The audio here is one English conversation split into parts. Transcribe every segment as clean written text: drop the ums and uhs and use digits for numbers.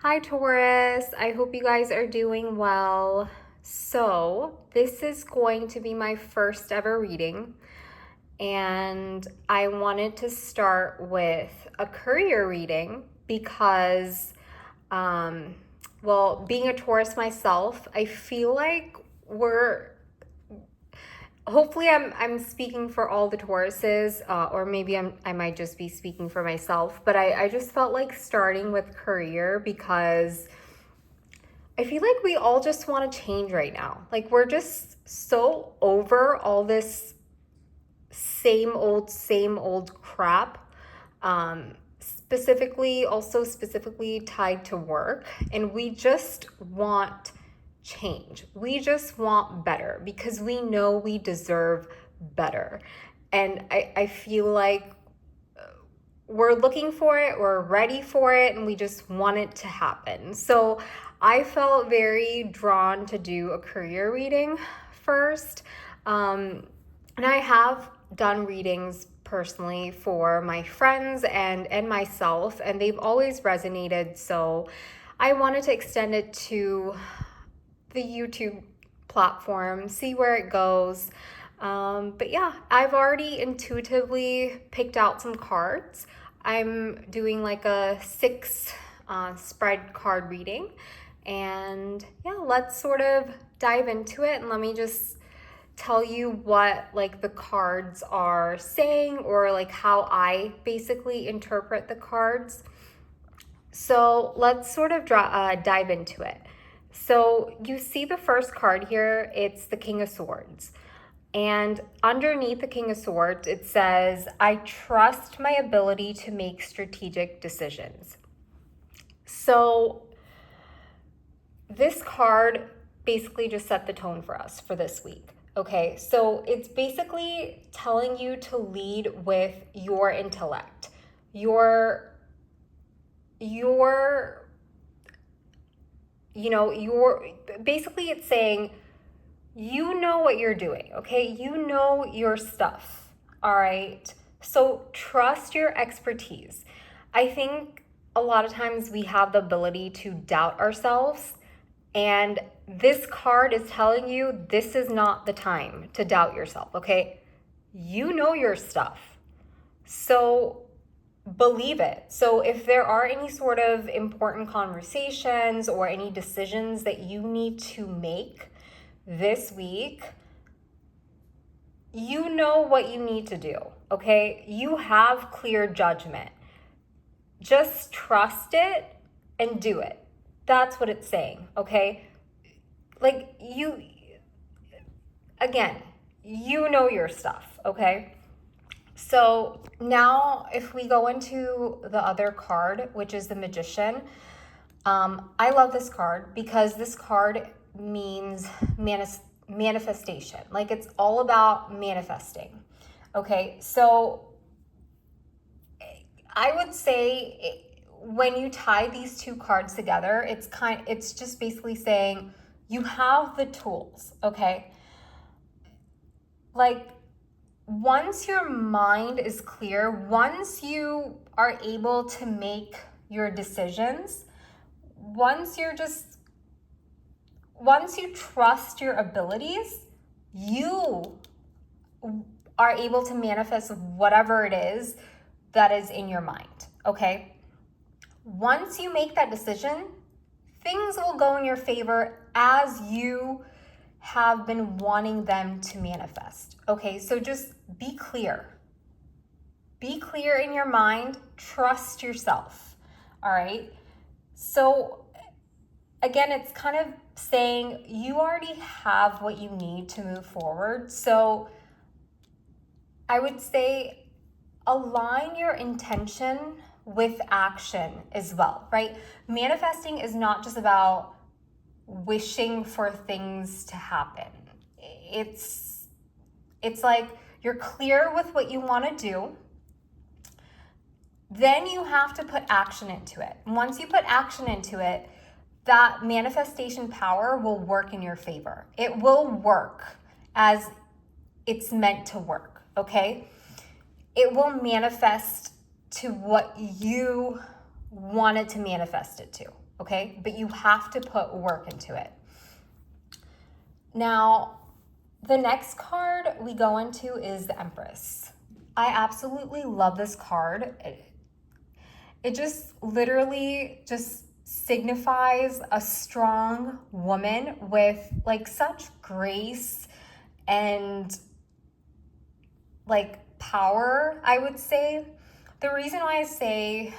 Hi Taurus, I hope you guys are doing well. So, this is going to be my first ever reading, and I wanted to start with a career reading because, um, being a Taurus myself, I feel like we're hopefully I'm speaking for all the Tauruses, or maybe I might just be speaking for myself, but I just felt like starting with career because I feel like we all just want to change right now. Like we're just so over all this same old crap. Specifically tied to work, and we just want change. We just want better because we know we deserve better. And I feel like we're looking for it, we're ready for it, and we just want it to happen. So I felt very drawn to do a career reading first. And I have done readings personally for my friends and myself, and they've always resonated. So I wanted to extend it to the YouTube platform, see where it goes. But yeah, I've already intuitively picked out some cards. I'm doing like a 6 spread card reading. And yeah, let's sort of dive into it, and let me just tell you what like the cards are saying, or like how I basically interpret the cards. So let's sort of dive into it. So you see the first card here, it's the King of Swords. And underneath the King of Swords, it says, I trust my ability to make strategic decisions. So this card basically just set the tone for us for this week. Okay, so it's basically telling you to lead with your intellect, your basically it's saying you know what you're doing, okay? You know your stuff, all right? So trust your expertise. I think a lot of times we have the ability to doubt ourselves, and this card is telling you this is not the time to doubt yourself, okay? You know your stuff. So believe it. So if there are any sort of important conversations or any decisions that you need to make this week, you know what you need to do, okay? You have clear judgment. Just trust it and do it. That's what it's saying, okay? Like again, you know your stuff, okay? So now if we go into the other card, which is the Magician, I love this card because this card means manifestation. Like it's all about manifesting. Okay, so I would say when you tie these two cards together, it's just basically saying you have the tools, okay? Like once your mind is clear, once you are able to make your decisions, once you trust your abilities, you are able to manifest whatever it is that is in your mind, okay? Once you make that decision, things will go in your favor as you have been wanting them to manifest, okay? So just be clear. Be clear in your mind, trust yourself, all right? So again, it's kind of saying you already have what you need to move forward. So I would say align your intention with action as well, right? Manifesting is not just about wishing for things to happen. It's like you're clear with what you want to do. Then you have to put action into it. Once you put action into it, that manifestation power will work in your favor. It will work as it's meant to work, okay? It will manifest to what you want it to manifest it to, okay? But you have to put work into it. Now, the next card we go into is the Empress. I absolutely love this card. It just literally just signifies a strong woman with like such grace and like power, I would say. The reason why I say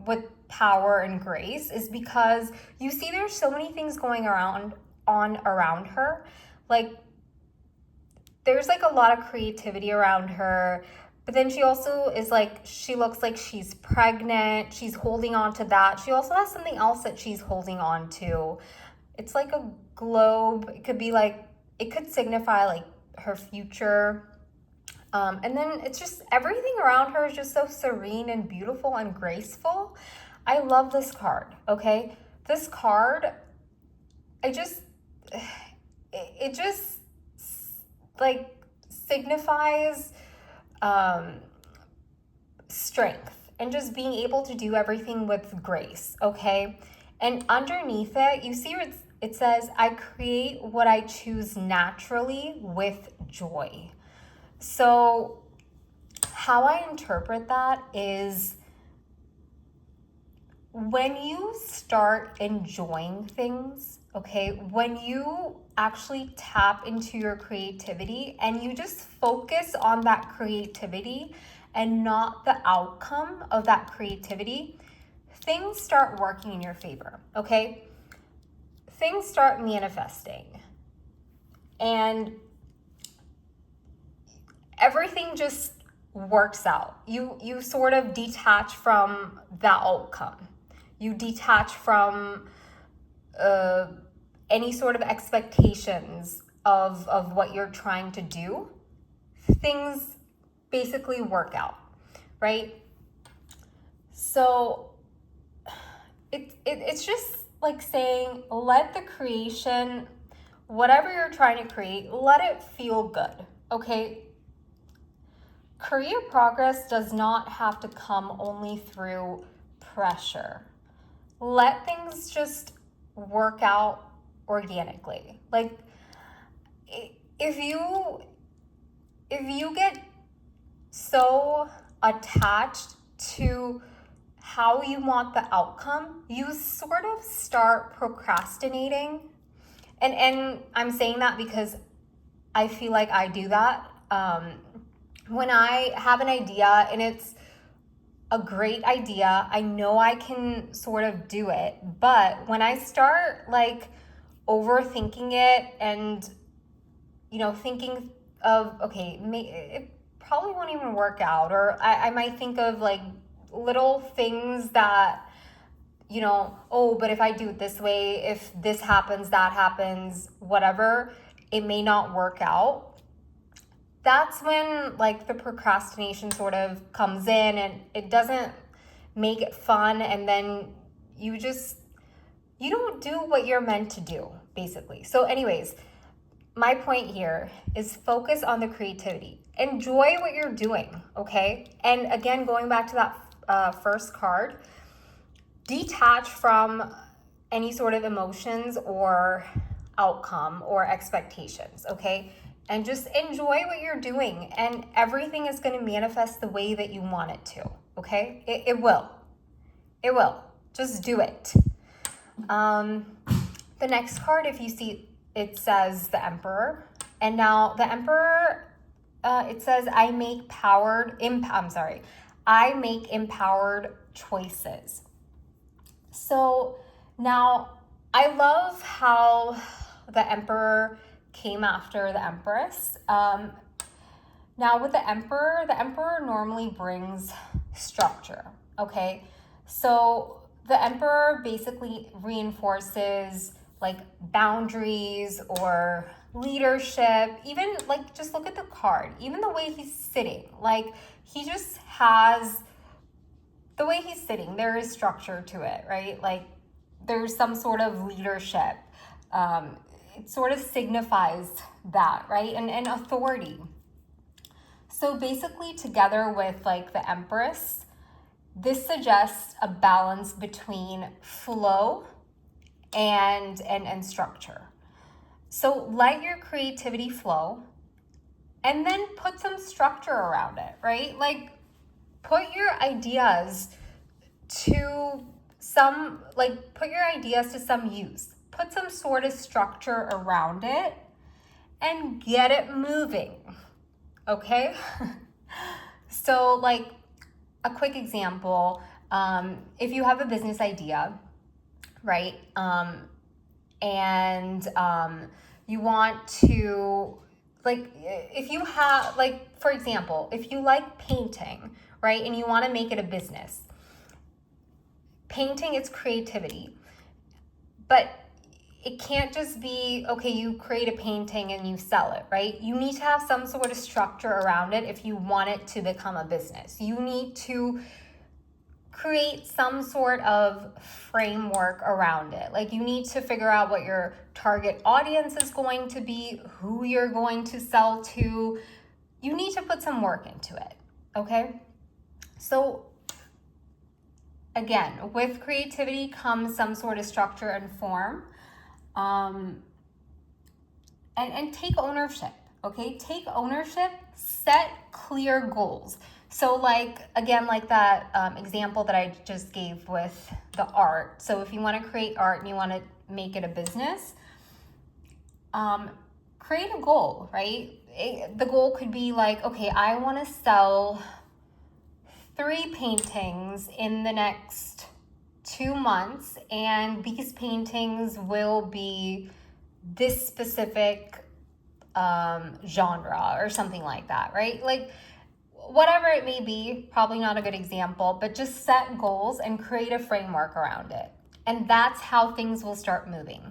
with power and grace is because you see there's so many things going around her. Like there's like a lot of creativity around her, but then she also is like, she looks like she's pregnant. She's holding on to that. She also has something else that she's holding on to. It's like a globe. It could be like, it could signify like her future. And then it's just everything around her is just so serene and beautiful and graceful. I love this card, okay? This card, it just like signifies strength and just being able to do everything with grace, okay? And underneath it, you see it says, I create what I choose naturally with joy. So how I interpret that is when you start enjoying things, okay, when you actually tap into your creativity and you just focus on that creativity and not the outcome of that creativity, things start working in your favor, okay? Things start manifesting and everything just works out. You sort of detach from the outcome. You detach from any sort of expectations of what you're trying to do. Things basically work out, right? So it's just like saying, let the creation, whatever you're trying to create, let it feel good, okay? Career progress does not have to come only through pressure. Let things just work out organically. Like if you get so attached to how you want the outcome, you sort of start procrastinating. And I'm saying that because I feel like I do that. When I have an idea and it's a great idea, I know I can sort of do it. But when I start like overthinking it and, you know, thinking of, okay, it probably won't even work out, or I might think of like little things that, you know, oh, but if I do it this way, if this happens, that happens, whatever, it may not work out. That's when like the procrastination sort of comes in and it doesn't make it fun, and then you don't do what you're meant to do, basically. So anyways, my point here is focus on the creativity. Enjoy what you're doing, okay? And again, going back to that first card, detach from any sort of emotions or outcome or expectations, okay? And just enjoy what you're doing, and everything is going to manifest the way that you want it to, okay? It will. It will. Just do it. The next card, if you see, it says the Emperor. And now the Emperor, it says, I make empowered choices. So now I love how the Emperor came after the Empress. Now with the Emperor normally brings structure, okay? So the Emperor basically reinforces like boundaries or leadership. Even like, just look at the card, even the way he's sitting, like he just has, the way he's sitting, there is structure to it, right? Like there's some sort of leadership. It sort of signifies that, right? And authority. So basically together with like the Empress, this suggests a balance between flow and structure. So let your creativity flow and then put some structure around it, right? Like put your ideas to some use. Put some sort of structure around it and get it moving, okay? So like a quick example, if you have a business idea, right? And you want to, like, if you have, like, for example, if you like painting, right? And you want to make it a business. Painting is creativity, but it can't just be, okay, you create a painting and you sell it, right? You need to have some sort of structure around it if you want it to become a business. You need to create some sort of framework around it. Like you need to figure out what your target audience is going to be, who you're going to sell to. You need to put some work into it, okay? So again, with creativity comes some sort of structure and form. And take ownership, okay? Take ownership, set clear goals. So like, again, like that example that I just gave with the art. So if you want to create art and you want to make it a business, create a goal, right? The goal could be like, okay, I want to sell 3 paintings in the next 2 months, and these paintings will be this specific genre or something like that, right? Like whatever it may be, probably not a good example, but just set goals and create a framework around it. And that's how things will start moving,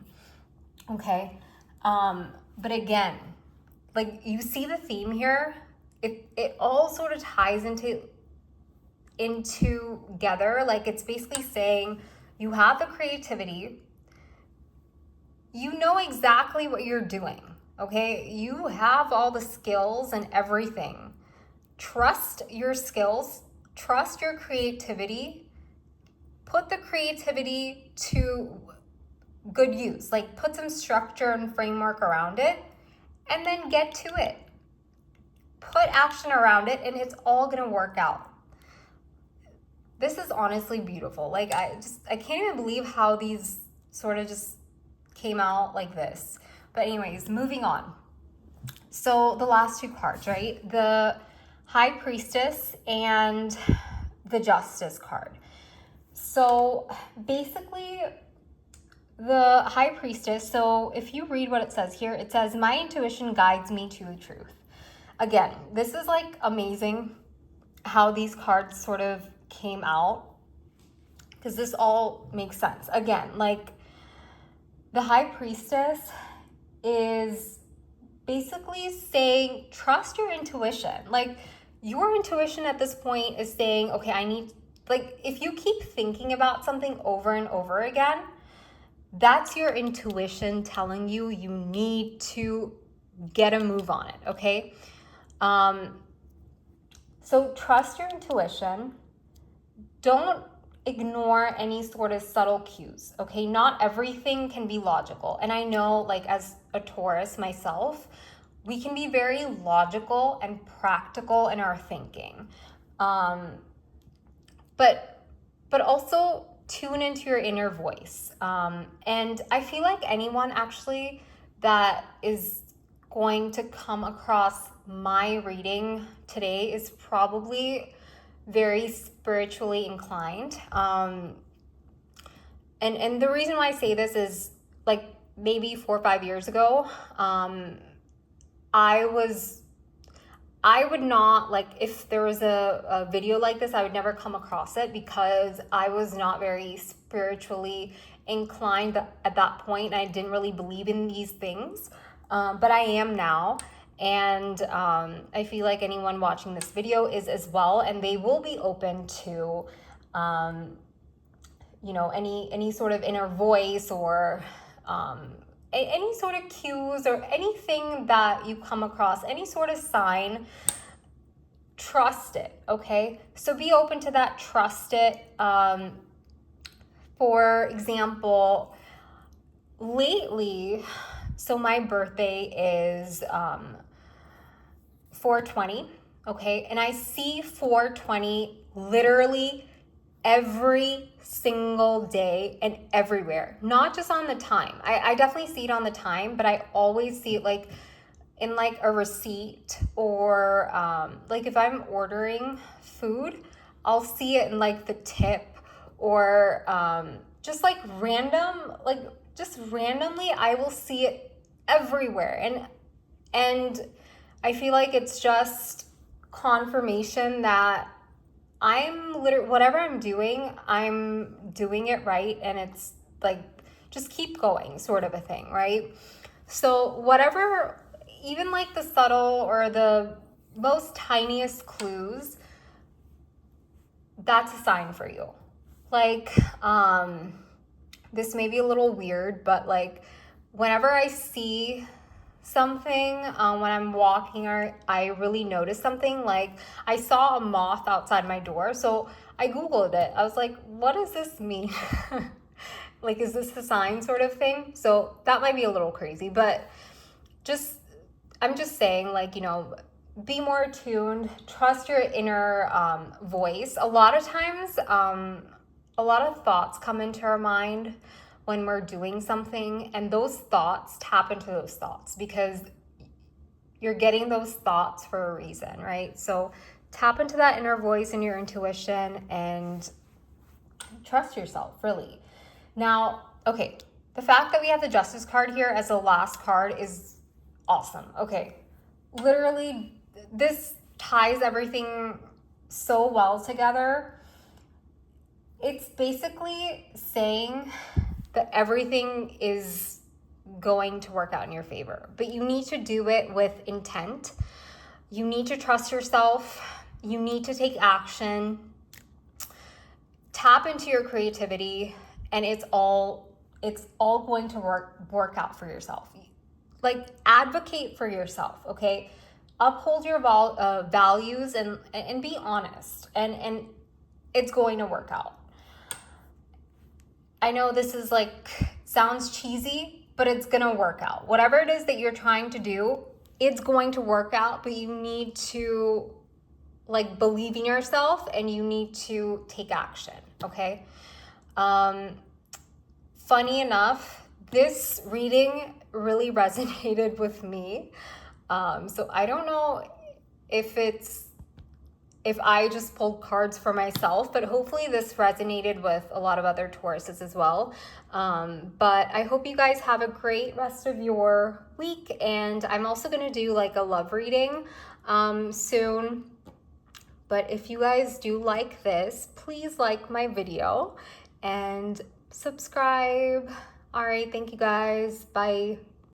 okay? But again, like you see the theme here, it all sort of ties into together. Like it's basically saying you have the creativity, you know exactly what you're doing, okay? You have all the skills and everything. Trust your skills, trust your creativity, put the creativity to good use. Like put some structure and framework around it and then get to it. Put action around it and it's all gonna work out. This is honestly beautiful. Like I can't even believe how these sort of just came out like this. But anyways, moving on. So the last 2 cards, right? The High Priestess and the Justice card. So basically the High Priestess, so if you read what it says here, it says, my intuition guides me to the truth. Again, this is like amazing how these cards sort of came out, because this all makes sense. Again, like the High Priestess is basically saying, trust your intuition. Like your intuition at this point is saying, okay, like if you keep thinking about something over and over again, that's your intuition telling you you need to get a move on it, okay? So trust your intuition. Don't ignore any sort of subtle cues, okay? Not everything can be logical. And I know, like, as a Taurus myself, we can be very logical and practical in our thinking. But also tune into your inner voice. And I feel like anyone actually that is going to come across my reading today is probably very spiritually inclined. And the reason why I say this is, like, maybe 4 or 5 years ago, I would not, like, if there was a video like this, I would never come across it because I was not very spiritually inclined at that point. I didn't really believe in these things, but I am now. And I feel like anyone watching this video is as well, and they will be open to, any sort of inner voice or any sort of cues or anything that you come across, any sort of sign. trust it, okay? So be open to that, trust it. For example, lately, so my birthday is 420, okay? And I see 420 literally every single day and everywhere, not just on the time. I definitely see it on the time, but I always see it like in like a receipt, or like if I'm ordering food, I'll see it in like the tip, or just like just randomly I will see it everywhere. And I feel like it's just confirmation that whatever I'm doing it right, and it's like just keep going sort of a thing, right? So whatever, even like the subtle or the most tiniest clues, that's a sign for you. Like, this may be a little weird, but like whenever I see something, when I'm walking, or I really notice something, like I saw a moth outside my door, so I Googled it. I was like, what does this mean? Like, is this a sign sort of thing? So that might be a little crazy, but I'm just saying, like, be more attuned, trust your inner voice. A lot of times, a lot of thoughts come into our mind when we're doing something, and those thoughts, tap into those thoughts, because you're getting those thoughts for a reason, right? So tap into that inner voice and your intuition, and trust yourself, really. Now, okay, the fact that we have the Justice card here as the last card is awesome. Okay, literally, this ties everything so well together. It's basically saying that everything is going to work out in your favor, but you need to do it with intent. You need to trust yourself. You need to take action. Tap into your creativity, and it's all going to work out for yourself. Like, advocate for yourself, okay? Uphold your values, and be honest, and it's going to work out. I know this is like, sounds cheesy, but it's gonna work out. Whatever it is that you're trying to do, it's going to work out, but you need to like believe in yourself, and you need to take action, okay? Funny enough, this reading really resonated with me. So I don't know if I just pulled cards for myself, but hopefully this resonated with a lot of other Tauruses as well. But I hope you guys have a great rest of your week, and I'm also gonna do like a love reading soon. But if you guys do like this, please like my video and subscribe. All right, thank you guys. Bye.